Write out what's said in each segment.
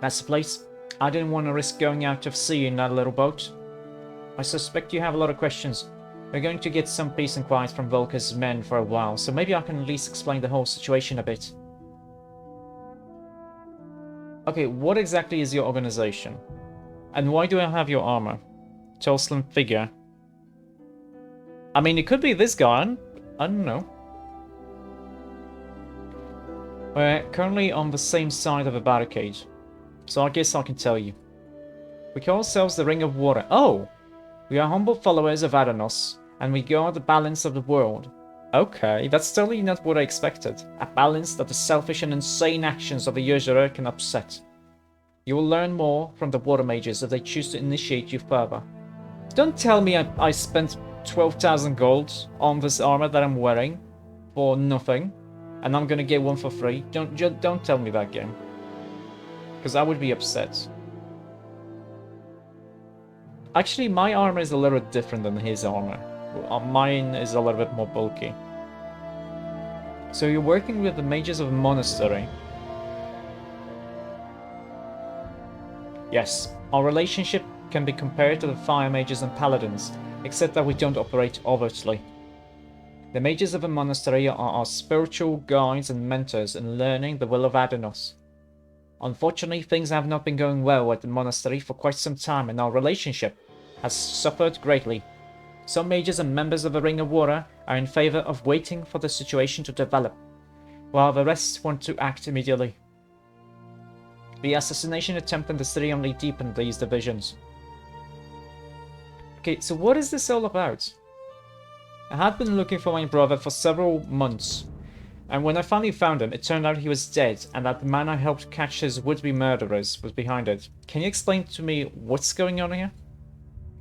That's the place. I didn't want to risk going out of sea in that little boat. I suspect you have a lot of questions. We're going to get some peace and quiet from Volker's men for a while, so maybe I can at least explain the whole situation a bit. Okay, what exactly is your organization? And why do I have your armor? Tall, slim figure. I mean, it could be this guy. I don't know. We're currently on the same side of a barricade, so I guess I can tell you. We call ourselves the Ring of Water. Oh! We are humble followers of Archolos, and we guard the balance of the world. Okay, that's totally not what I expected. A balance that the selfish and insane actions of the usurer can upset. You will learn more from the water mages if they choose to initiate you further. Don't tell me I spent 12,000 gold on this armor that I'm wearing for nothing, and I'm gonna get one for free. Don't tell me that, game, because I would be upset. Actually, my armor is a little bit different than his armor. Mine is a little bit more bulky. So you're working with the mages of a monastery. Yes, our relationship can be compared to the fire mages and paladins, except that we don't operate overtly. The mages of a monastery are our spiritual guides and mentors in learning the will of Archolos. Unfortunately, things have not been going well at the monastery for quite some time, and our relationship has suffered greatly. Some mages and members of the Ring of Water are in favor of waiting for the situation to develop, while the rest want to act immediately. The assassination attempt in the city only deepened these divisions. Okay, so what is this all about? I had been looking for my brother for several months, and when I finally found him, it turned out he was dead, and that the man I helped catch his would-be murderers was behind it. Can you explain to me what's going on here?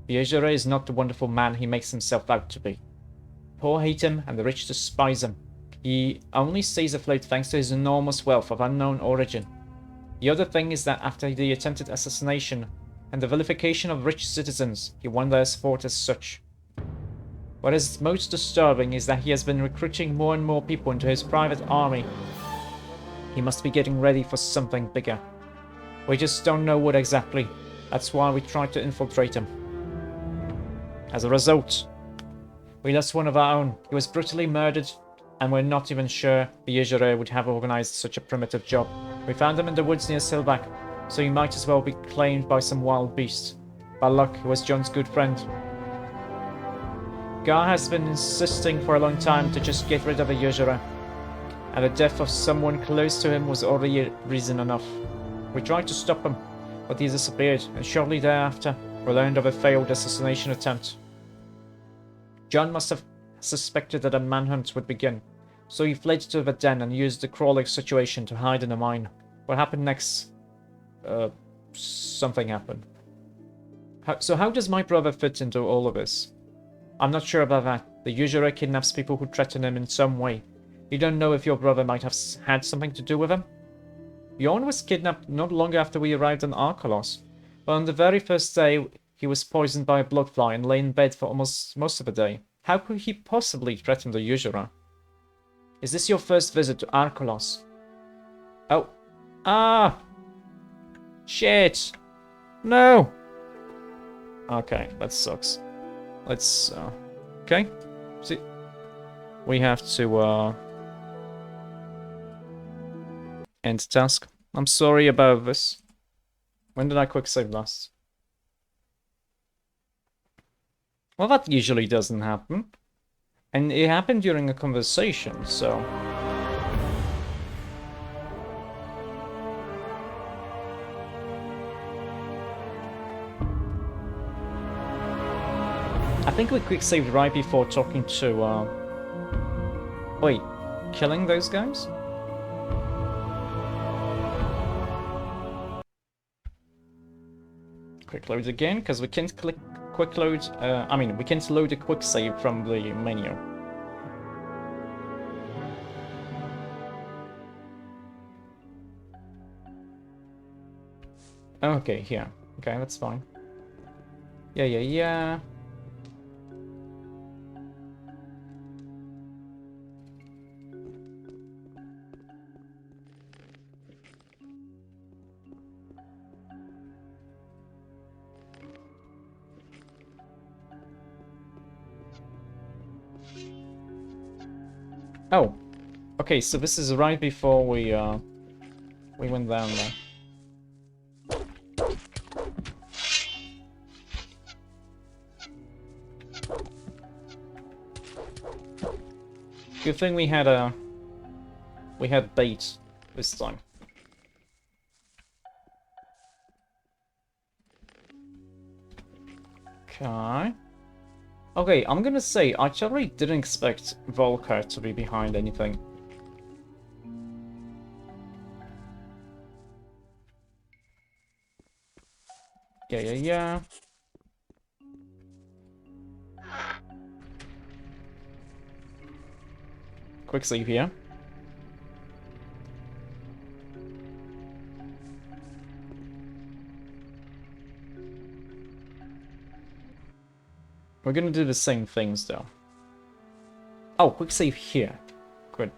The usurer is not the wonderful man he makes himself out to be. The poor hate him, and the rich despise him. He only stays afloat thanks to his enormous wealth of unknown origin. The other thing is that after the attempted assassination and the vilification of rich citizens, he won their support as such. What is most disturbing is that he has been recruiting more and more people into his private army. He must be getting ready for something bigger. We just don't know what exactly. That's why we tried to infiltrate him. As a result, we lost one of our own. He was brutally murdered, and we're not even sure the usurer would have organized such a primitive job. We found him in the woods near Silvac, so he might as well be claimed by some wild beast. By luck, he was John's good friend. Gar has been insisting for a long time to just get rid of the usurer, and the death of someone close to him was already reason enough. We tried to stop him, but he disappeared, and shortly thereafter, we learned of a failed assassination attempt. John must have suspected that a manhunt would begin, so he fled to the den and used the crawling situation to hide in a mine. What happened next? Something happened. So how does my brother fit into all of this? I'm not sure about that. The usurer kidnaps people who threaten him in some way. You don't know if your brother might have had something to do with him? Bjorn was kidnapped not long after we arrived on Archolos, but on the very first day he was poisoned by a bloodfly and lay in bed for almost most of the day. How could he possibly threaten the usurer? Is this your first visit to Archolos? Oh. Ah! Shit! No! Okay, that sucks. Let's, okay. See, we have to, end task. I'm sorry about this. When did I quick save last? Well, that usually doesn't happen. And it happened during a conversation, so... I think we quick saved right before talking to, wait, killing those guys? Quick load again, because we can't click quick load, we can't load a quick save from the menu. Okay, here. Okay, that's fine. Yeah. Oh, okay, so this is right before we went down there. Good thing we had bait this time. Okay. Okay, I'm gonna say, I actually didn't expect Volker to be behind anything. Yeah. Quick save here. We're gonna do the same things though. Oh, quick save here. Good.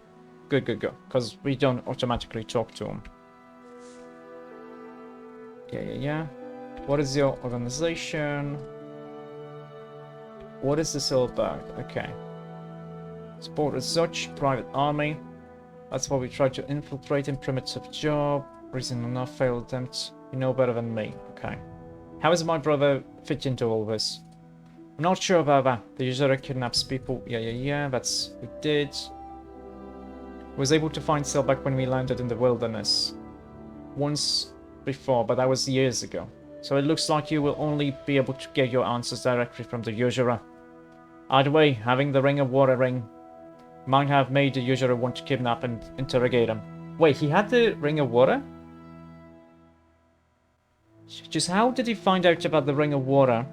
Good. Because we don't automatically talk to him. Yeah. What is your organization? What is this all about? Okay. Support as such, private army. That's why we try to infiltrate in primitive job. Reason enough, failed attempt. You know better than me. Okay. How does my brother fit into all this? I'm not sure about that. The usurer kidnaps people. Yeah. That's... we did. Was able to find Selbach when we landed in the wilderness. Once before, but that was years ago. So it looks like you will only be able to get your answers directly from the usurer. Either way, having the Ring of Water ring might have made the usurer want to kidnap and interrogate him. Wait, he had the Ring of Water? Just how did he find out about the Ring of Water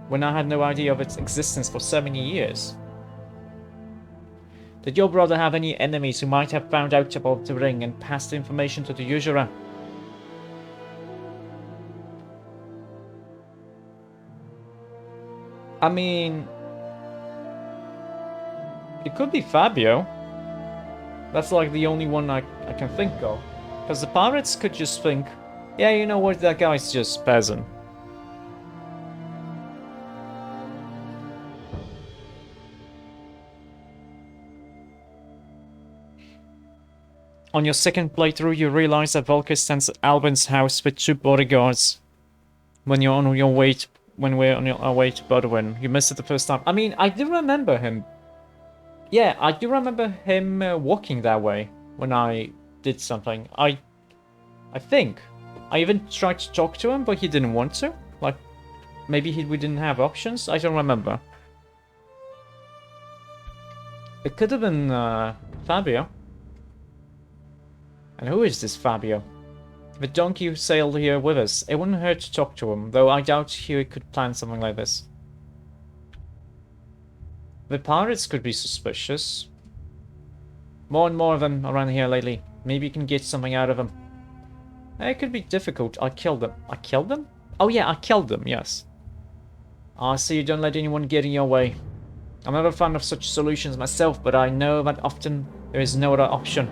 when I had no idea of its existence for so many years? Did your brother have any enemies who might have found out about the ring and passed the information to the usurer? I mean... it could be Fabio. That's like the only one I can think of. Because the pirates could just think, yeah, you know what, that guy's just peasant. On your second playthrough, you realize that Volker stands at Albin's house with 2 bodyguards. When we're on our way to Bodwin. You missed it the first time. I mean, I do remember him. Yeah, I do remember him walking that way when I did something. I think. I even tried to talk to him, but he didn't want to. Like, maybe we didn't have options? I don't remember. It could have been Fabio. And who is this Fabio? The donkey who sailed here with us. It wouldn't hurt to talk to him, though I doubt he could plan something like this. The pirates could be suspicious. More and more of them around here lately. Maybe you can get something out of them. It could be difficult. I killed them. I killed them? Oh yeah, I killed them, yes. I see you don't let anyone get in your way. I'm not a fan of such solutions myself, but I know that often there is no other option.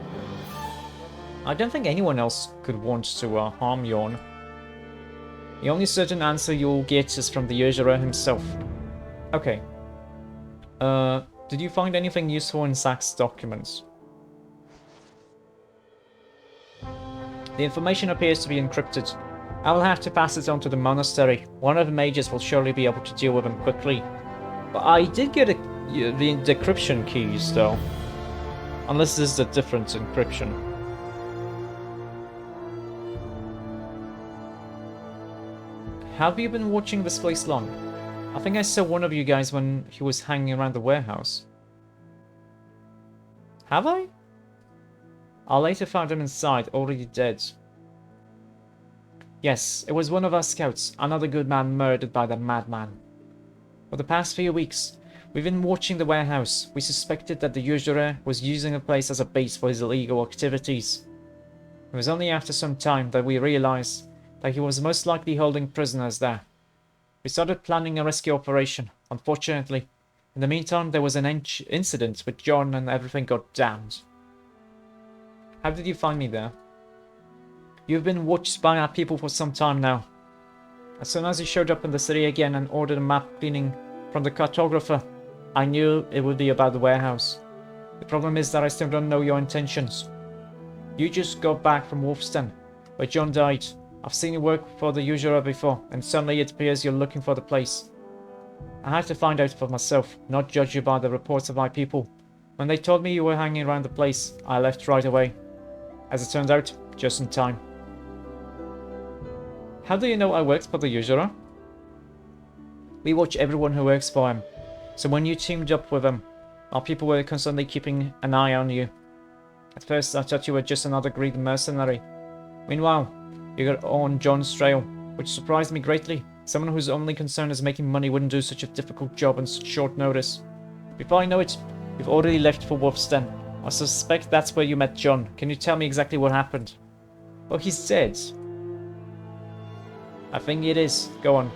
I don't think anyone else could want to harm Yorn. The only certain answer you'll get is from the usurer himself. Okay. Did you find anything useful in Zack's documents? The information appears to be encrypted. I will have to pass it on to the monastery. One of the mages will surely be able to deal with them quickly. But I did get the decryption keys, though. Unless this is a different encryption. Have you been watching this place long? I think I saw one of you guys when he was hanging around the warehouse. Have I? I later found him inside, already dead. Yes, it was one of our scouts, another good man murdered by that madman. For the past few weeks, we've been watching the warehouse. We suspected that the usurer was using the place as a base for his illegal activities. It was only after some time that we realized that he was most likely holding prisoners there. We started planning a rescue operation. Unfortunately, in the meantime, there was an incident with John and everything got damned. How did you find me there? You've been watched by our people for some time now. As soon as you showed up in the city again and ordered a map cleaning from the cartographer, I knew it would be about the warehouse. The problem is that I still don't know your intentions. You just got back from Wolf's Den, where John died. I've seen you work for the usurer before, and suddenly it appears you're looking for the place. I had to find out for myself, not judge you by the reports of my people. When they told me you were hanging around the place, I left right away. As it turns out, just in time. How do you know I worked for the usurer? We watch everyone who works for him, so when you teamed up with him, our people were constantly keeping an eye on you. At first, I thought you were just another greedy mercenary. Meanwhile, you got on John's trail, which surprised me greatly. Someone whose only concern is making money wouldn't do such a difficult job on such short notice. Before I know it, you've already left for Wolf's Den. I suspect that's where you met John. Can you tell me exactly what happened? Well, he's dead. I think it is. Go on.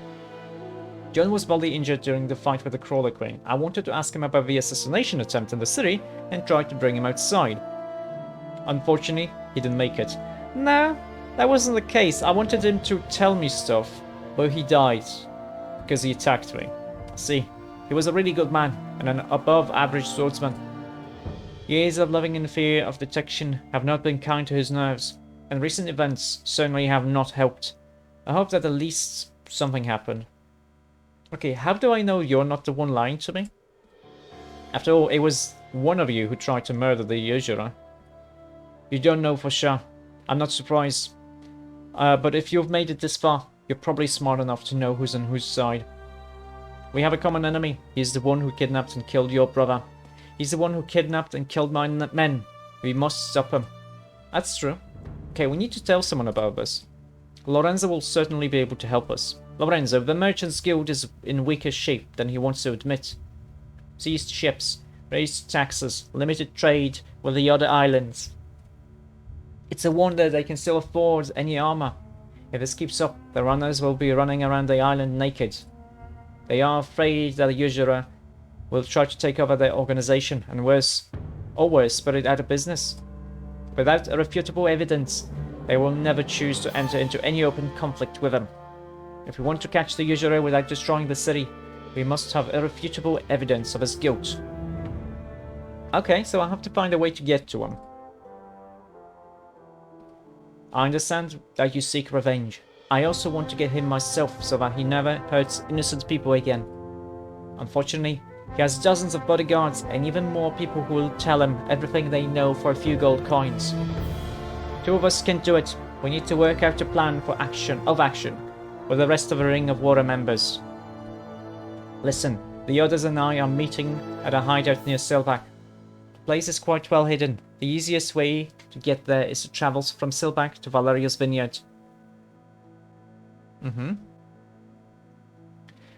John was badly injured during the fight with the Crawler Queen. I wanted to ask him about the assassination attempt in the city and tried to bring him outside. Unfortunately, he didn't make it. No, that wasn't the case. I wanted him to tell me stuff, but he died because he attacked me. See, he was a really good man and an above-average swordsman. Years of living in fear of detection have not been kind to his nerves, and recent events certainly have not helped. I hope that at least something happened. Okay, how do I know you're not the one lying to me? After all, it was one of you who tried to murder the usurer. You don't know for sure. I'm not surprised. But if you've made it this far, you're probably smart enough to know who's on whose side. We have a common enemy. He's the one who kidnapped and killed your brother. He's the one who kidnapped and killed my men. We must stop him. That's true. Okay, we need to tell someone about this. Lorenzo will certainly be able to help us. Lorenzo, the Merchants Guild is in weaker shape than he wants to admit. Seized ships, raised taxes, limited trade with the other islands. It's a wonder they can still afford any armor. If this keeps up, the runners will be running around the island naked. They are afraid that the usurer will try to take over their organization and worse, put it out of business. Without irrefutable evidence, they will never choose to enter into any open conflict with him. If we want to catch the usurer without destroying the city, we must have irrefutable evidence of his guilt. Okay, so I have to find a way to get to him. I understand that you seek revenge. I also want to get him myself so that he never hurts innocent people again. Unfortunately, he has dozens of bodyguards and even more people who will tell him everything they know for a few gold coins. Two of us can do it. We need to work out a plan for action with the rest of the Ring of Water members. Listen, the others and I are meeting at a hideout near Silbach. The place is quite well hidden. The easiest way to get there is to travel from Silbach to Valeria's Vineyard.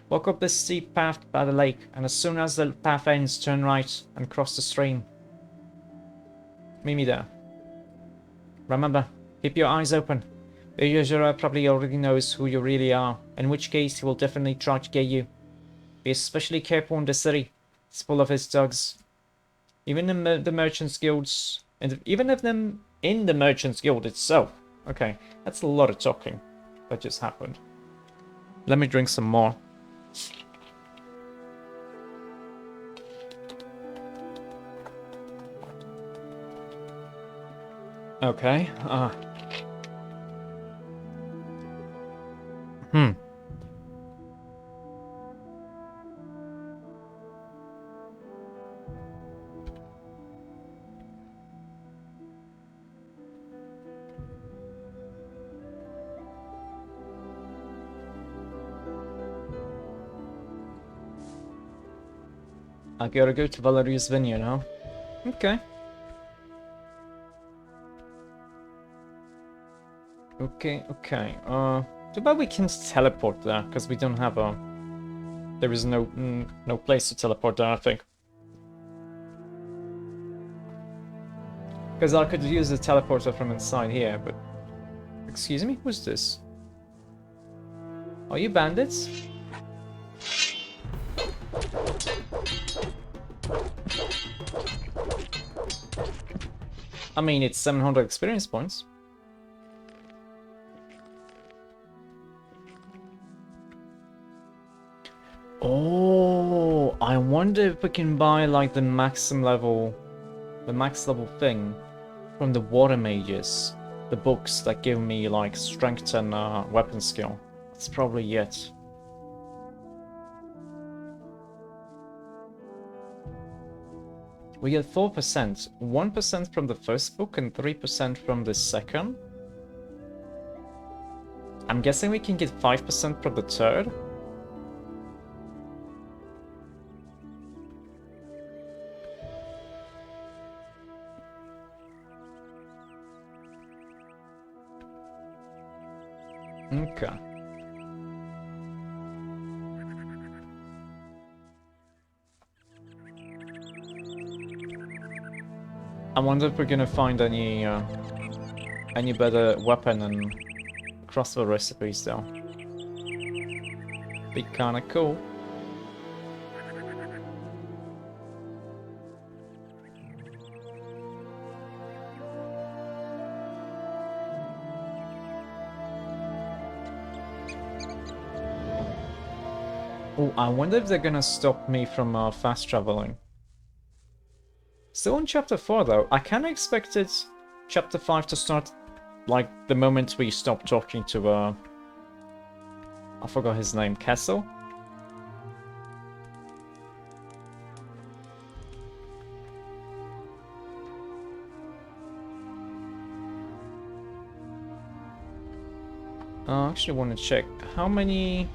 Walk up this steep path by the lake, and as soon as the path ends, turn right and cross the stream. Meet me there. Remember, keep your eyes open. The usurer probably already knows who you really are, in which case he will definitely try to get you. Be especially careful in the city. It's full of his thugs. Even in the Merchants Guilds, even if them in the Merchants Guild itself. Okay, that's a lot of talking that just happened. Let me drink some more. Okay, I gotta go to Valeria's Vineyard now. Okay. Okay. Too bad we can't teleport there, because we don't have a... There is no place to teleport there, I think. Because I could use the teleporter from inside here, but... Excuse me? Who's this? Are you bandits? I mean, it's 700 experience points. Oh, I wonder if we can buy like the maximum level the max level thing from the water mages. The books that give me like strength and weapon skill. That's probably it. We get 4%, 1% from the first book and 3% from the second. I'm guessing we can get 5% from the third. Okay. I wonder if we're gonna find any better weapon and crossbow recipes though. Be kinda cool. Oh, I wonder if they're gonna stop me from fast traveling. Still in chapter 4 though. I kinda expected chapter 5 to start like the moment we stopped talking to I forgot his name, Castle? I actually want to check how many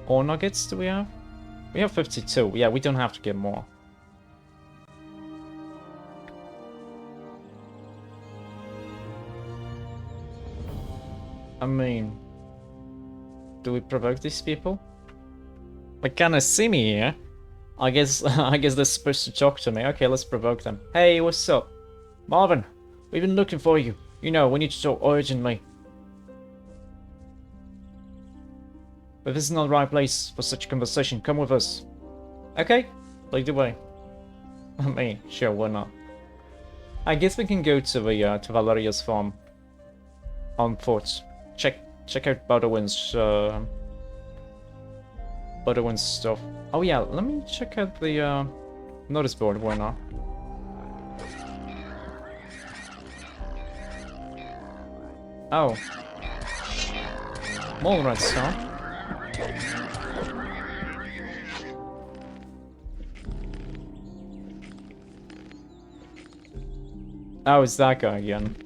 ore nuggets do we have? We have 52. Yeah, we don't have to get more. I mean, do we provoke these people? They kinda see me here. I guess they're supposed to talk to me. Okay, let's provoke them. Hey, what's up? Marvin, we've been looking for you. You know, we need to talk urgently. But this is not the right place for such a conversation. Come with us. Okay, lead the way. I mean, sure, why not? I guess we can go to the to Valeria's farm on foot. Check out Butterwind's stuff. Oh yeah, let me check out the notice board. Why not? Oh, mole rats, huh? Oh, it's that guy again.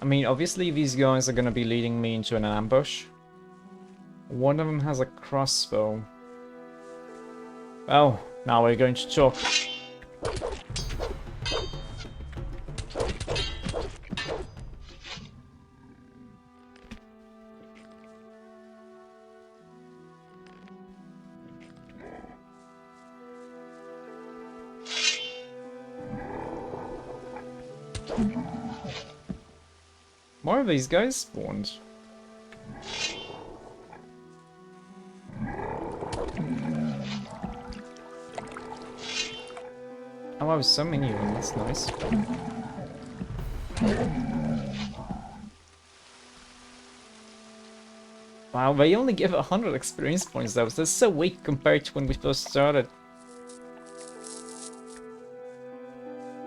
I mean, obviously these guys are gonna be leading me into an ambush. One of them has a crossbow. Oh, now we're going to talk. More of these guys spawned. Oh, wow, so many of them, that's nice. Wow, they only give 100 experience points though, so that's so weak compared to when we first started.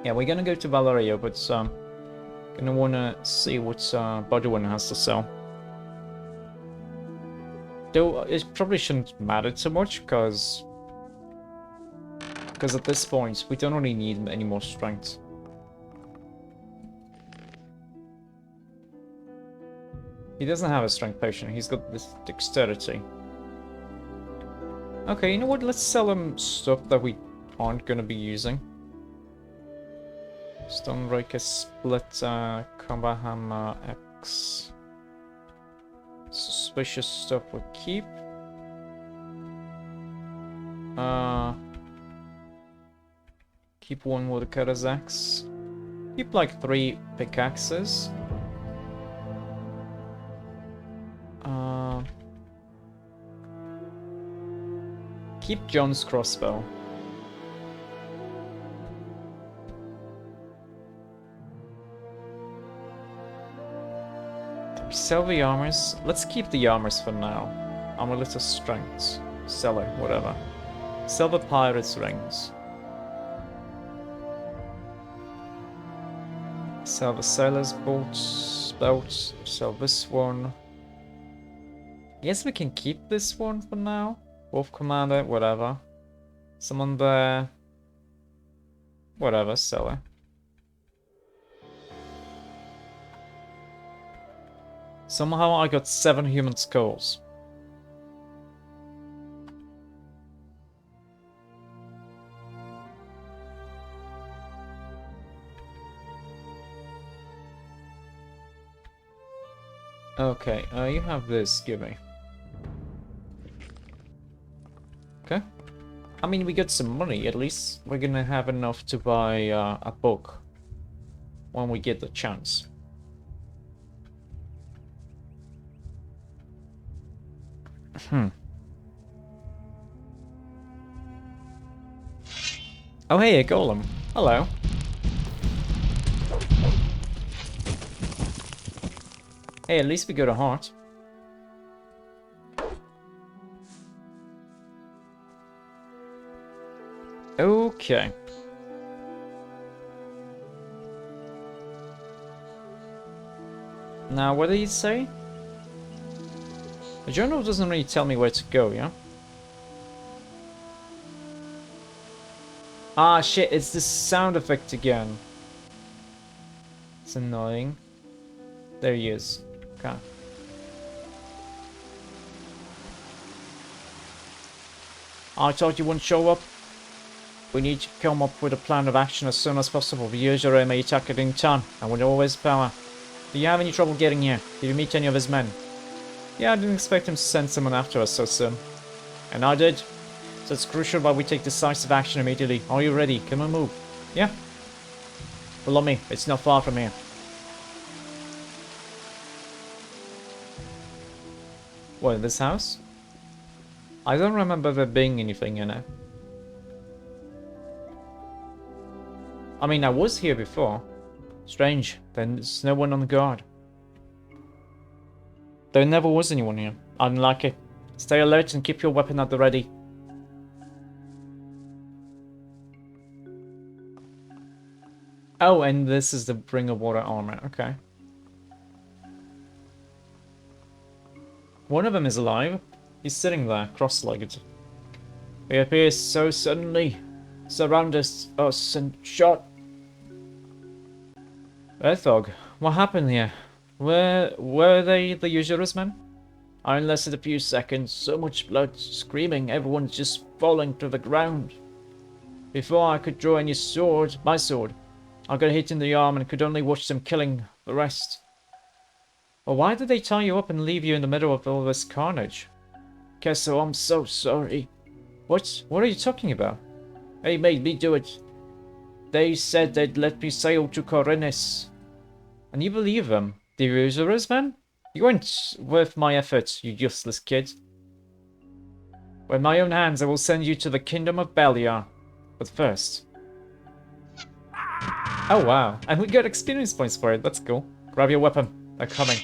Yeah, we're gonna go to Valeria, but gonna wanna see what Bodwin has to sell. Though it probably shouldn't matter too much, because at this point we don't really need any more strength. He doesn't have a strength potion, he's got this dexterity. Okay, you know what, let's sell him stuff that we aren't gonna be using. Stonebreaker split, combat hammer, X. Suspicious stuff we'll keep. Keep one woodcutter's axe. Keep like 3 pickaxes. keep John's crossbow. Sell the armors. Let's keep the armors for now. Amulet of strength. Sell it, whatever. Sell the pirate's rings. Sell the sailor's belt. Sell this one. Guess we can keep this one for now. Wolf commander, whatever. Someone there. Whatever, sell it. Somehow I got 7 human skulls. Okay, you have this, give me. Okay. I mean, we got some money, at least we're gonna have enough to buy a book when we get the chance. Oh hey, a golem. Hello. Hey, at least we got a heart. Okay. Now, what did he say? The journal doesn't really tell me where to go, yeah? Ah, shit, it's this sound effect again. It's annoying. There he is. Okay. I thought you wouldn't show up. We need to come up with a plan of action as soon as possible. The usurer may attack at any time, and with all his power. Do you have any trouble getting here? Did you meet any of his men? Yeah, I didn't expect him to send someone after us so soon. And I did. So it's crucial that we take decisive action immediately. Are you ready? Can we move? Yeah. Follow me. It's not far from here. What, this house? I don't remember there being anything in it. I mean, I was here before. Strange. There's no one on guard. There never was anyone here. Unlucky. Stay alert and keep your weapon at the ready. Oh, and this is the Ring of Water armor. Okay. One of them is alive. He's sitting there, cross-legged. He appears so suddenly. Surrounded us and shot. Earthog, what happened here? Were they the usurer's men? I only lasted a few seconds. So much blood, screaming, everyone's just falling to the ground. Before I could draw any sword, my sword, I got hit in the arm and could only watch them killing the rest. Well, why did they tie you up and leave you in the middle of all this carnage? Kessel, I'm so sorry. What are you talking about? They made me do it. They said they'd let me sail to Corinnes. And you believe them? The usurers, man? You weren't worth my efforts, you useless kid. With my own hands, I will send you to the kingdom of Beliar. But first... Oh wow, and we got experience points for it, that's cool. Grab your weapon, they're coming.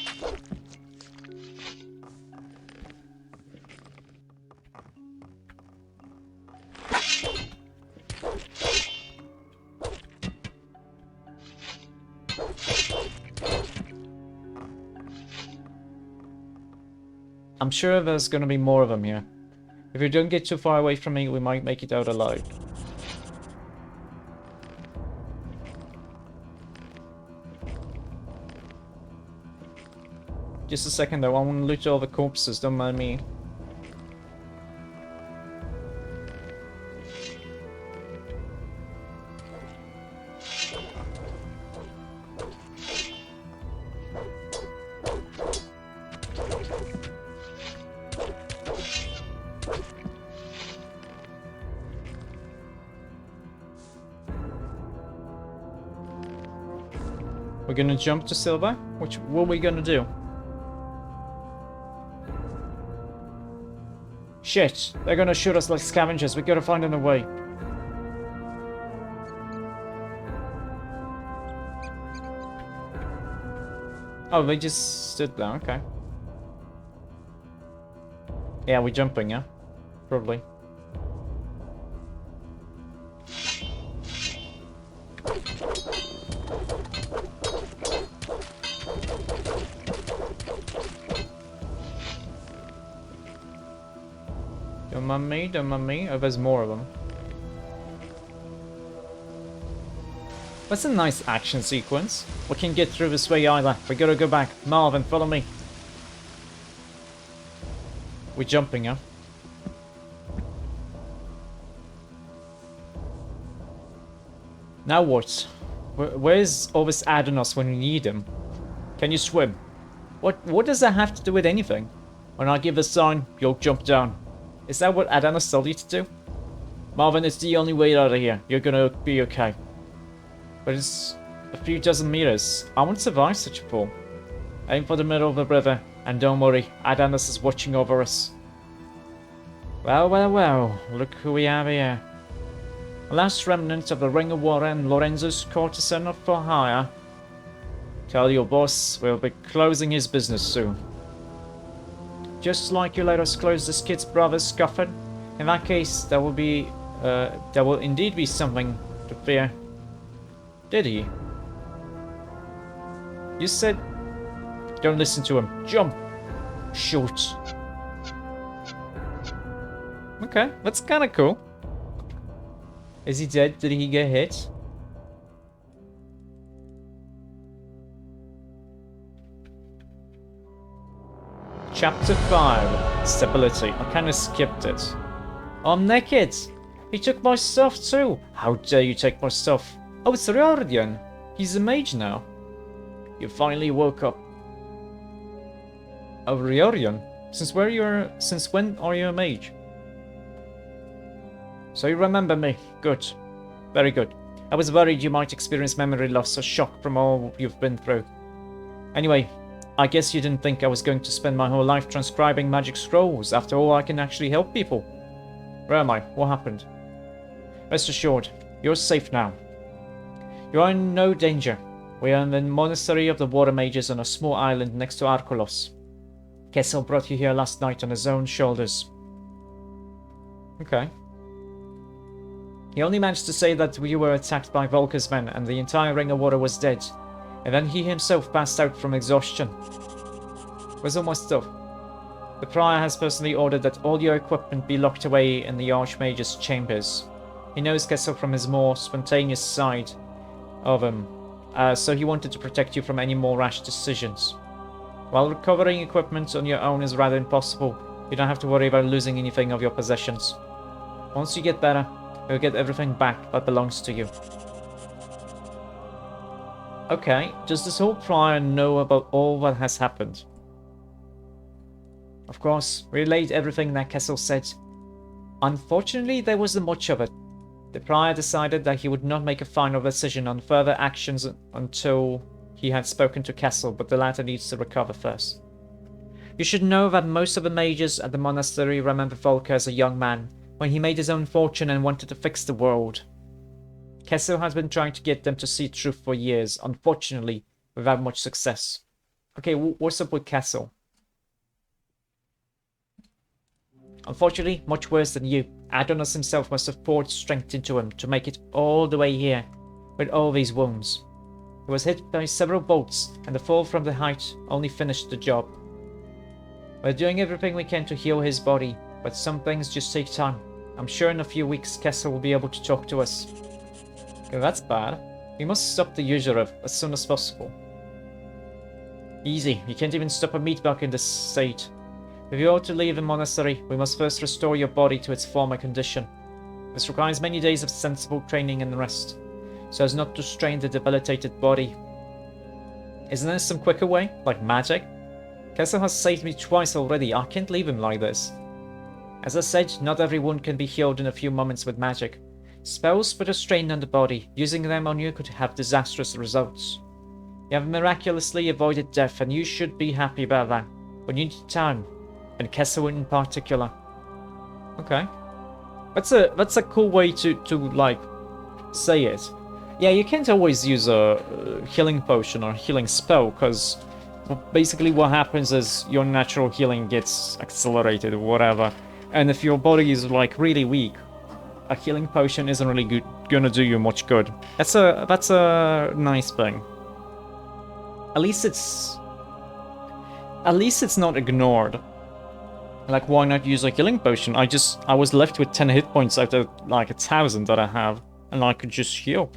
I'm sure there's gonna be more of them here. If you don't get too far away from me, we might make it out alive. Just a second though, I want to loot all the corpses, don't mind me. We're gonna jump to silver? What are we gonna do? Shit, they're gonna shoot us like scavengers. We gotta find another way. Oh, they just stood there, okay. Yeah, we're jumping, yeah? Probably. Don't mind me. Oh, there's more of them. That's a nice action sequence. We can get through this way either. We gotta go back. Marvin, follow me. We're jumping, huh? Now what? Where's Ovis Adonos when we need him? Can you swim? What does that have to do with anything? When I give the sign, you'll jump down. Is that what Adonos told you to do? Marvin, it's the only way out of here. You're gonna be okay. But it's a few dozen meters. I won't survive such a fall. Aim for the middle of the river, and don't worry, Adonis is watching over us. Well, well, well, look who we have here. The last remnant of the Ring of Water and Lorenzo's courtesan for hire. Tell your boss we'll be closing his business soon. Just like you let us close this kid's brother's coffin. In that case, there will indeed be something to fear. Did he? You said... Don't listen to him. Jump! Shoot. Okay, that's kinda cool. Is he dead? Did he get hit? Chapter 5. Stability. I kinda skipped it. I'm naked! He took my stuff too! How dare you take my stuff? Oh, it's Riordan! He's a mage now. You finally woke up. Oh, Riordan? Since when are you a mage? So you remember me. Good. Very good. I was worried you might experience memory loss or shock from all you've been through. Anyway, I guess you didn't think I was going to spend my whole life transcribing magic scrolls. After all, I can actually help people. Where am I? What happened? Rest assured, you're safe now. You are in no danger. We are in the monastery of the water mages on a small island next to Archolos. Kessel brought you here last night on his own shoulders. Okay. He only managed to say that you were attacked by Volker's men and the entire Ring of Water was dead. And then he himself passed out from exhaustion. Where's all my stuff? The Prior has personally ordered that all your equipment be locked away in the Archmage's chambers. He knows Kessel from his more spontaneous side of him, so he wanted to protect you from any more rash decisions. While recovering equipment on your own is rather impossible, you don't have to worry about losing anything of your possessions. Once you get better, you'll get everything back that belongs to you. Okay, does this whole Prior know about all that has happened? Of course, we relayed everything that Kessel said. Unfortunately, there wasn't much of it. The Prior decided that he would not make a final decision on further actions until he had spoken to Kessel, but the latter needs to recover first. You should know that most of the mages at the monastery remember Volker as a young man, when he made his own fortune and wanted to fix the world. Kessel has been trying to get them to see truth for years, unfortunately, without much success. Okay, what's up with Kessel? Unfortunately, much worse than you. Adonis himself must have poured strength into him to make it all the way here, with all these wounds. He was hit by several bolts, and the fall from the height only finished the job. We're doing everything we can to heal his body, but some things just take time. I'm sure in a few weeks Kessel will be able to talk to us. Okay, that's bad. We must stop the usurer as soon as possible. Easy, you can't even stop a meatbug in this state. If you are to leave the monastery, we must first restore your body to its former condition. This requires many days of sensible training and rest, so as not to strain the debilitated body. Isn't there some quicker way, like magic? Kessel has saved me twice already, I can't leave him like this. As I said, not every wound can be healed in a few moments with magic. Spells put a strain on the body. Using them on you could have disastrous results. You have miraculously avoided death, and you should be happy about that. But you need time, and Kessel in particular. Okay. That's a cool way to like say it. Yeah, you can't always use a healing potion or healing spell, because basically what happens is your natural healing gets accelerated or whatever. And if your body is like really weak, a healing potion isn't really gonna do you much good. That's a nice thing. At least it's not ignored. Like, why not use a healing potion? I was left with 10 hit points out of like 1,000 that I have, and I could just heal.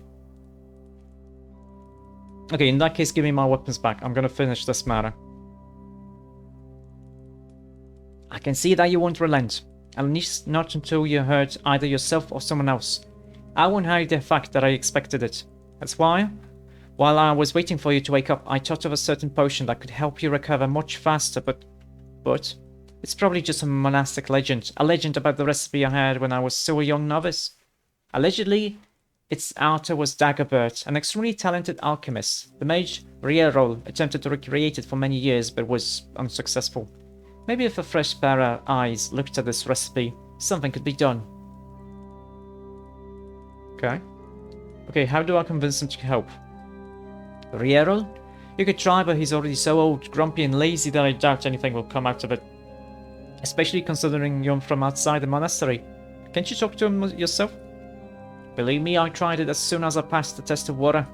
Okay, in that case, give me my weapons back. I'm gonna finish this matter. I can see that you won't relent, at least not until you hurt either yourself or someone else. I won't hide the fact that I expected it. That's why, while I was waiting for you to wake up, I thought of a certain potion that could help you recover much faster, but it's probably just a monastic legend. A legend about the recipe I had when I was still a young novice. Allegedly, its author was Dagobert, an extremely talented alchemist. The mage Rierol attempted to recreate it for many years, but was unsuccessful. Maybe if a fresh pair of eyes looked at this recipe, something could be done. Okay, how do I convince him to help? Rierol? You could try, but he's already so old, grumpy and lazy that I doubt anything will come out of it. Especially considering you're from outside the monastery. Can't you talk to him yourself? Believe me, I tried it as soon as I passed the test of water.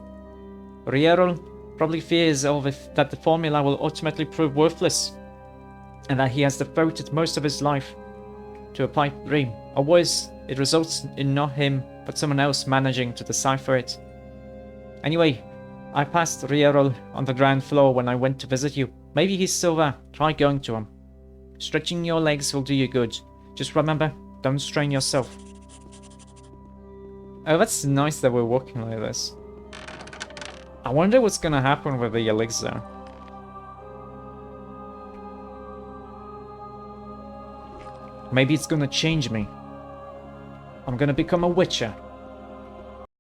Rierol probably fears that the formula will ultimately prove worthless, and that he has devoted most of his life to a pipe dream. Or worse, it results in not him, but someone else managing to decipher it. Anyway, I passed Rierol on the ground floor when I went to visit you. Maybe he's still there. Try going to him. Stretching your legs will do you good. Just remember, don't strain yourself. Oh, that's nice that we're walking like this. I wonder what's gonna happen with the elixir. Maybe it's gonna change me. I'm gonna become a witcher.